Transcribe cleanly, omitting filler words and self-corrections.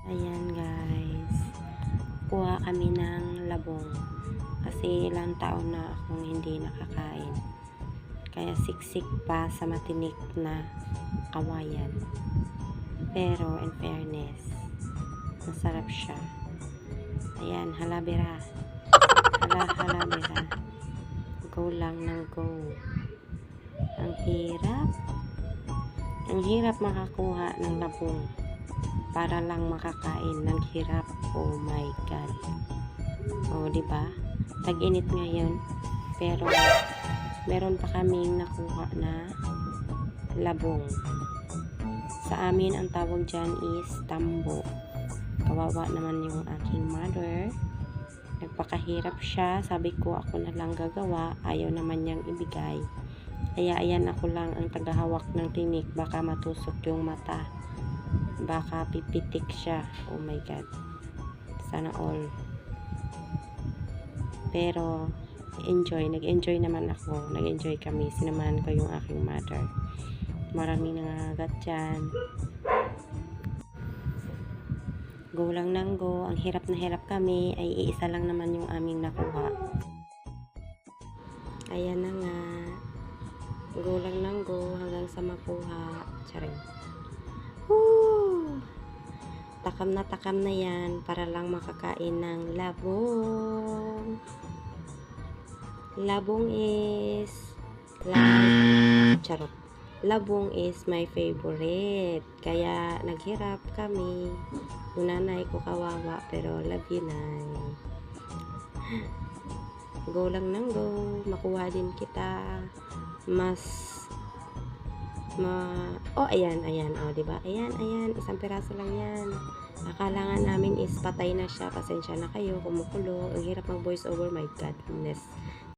Ayan guys, kuha kami ng labong kasi ilang taon na akong hindi nakakain, kaya siksik pa sa matinik na kawayan, pero in fairness masarap siya. Ayan, halabira, halabira, go lang ng go. Ang hirap makakuha ng labong para lang makakain ng hirap. Oh my god. Oh, di ba? Tag-init ngayon, pero meron pa kaming nakuha na labong. Sa amin ang tawag dyan is tambo. Kawawa naman yung aking mother. Nagpakahirap siya. Sabi ko ako na lang gagawa. Ayaw naman niyang ibigay. Kaya ayan, ako lang ang tagahawak ng tinik. Baka matusok yung mata. Baka pipitik siya. Oh my god. Sana all. Pero nag-enjoy naman ako. Nag-enjoy kami. Sinamahan ko yung aking mother. Maraming nangangagat dyan. Go lang ng go. Ang hirap na hirap kami. Ay iisa lang naman yung aming nakuha. Ayan na nga. Go lang ng go hanggang sa makuha. Charing. Woo! Takam na yan para lang makakain ng labong. Labong is charot. Labong is my favorite. Kaya naghirap kami. Yung nanay ko kawawa, pero love you, nay. Go lang ng go. Makuha din kita. Oh, ayan, oh, diba? Ayan, isang piraso lang yan. Akala nga namin is patay na siya. Pasensya na kayo, kumukulo. Ang hirap mag voice over, my godness.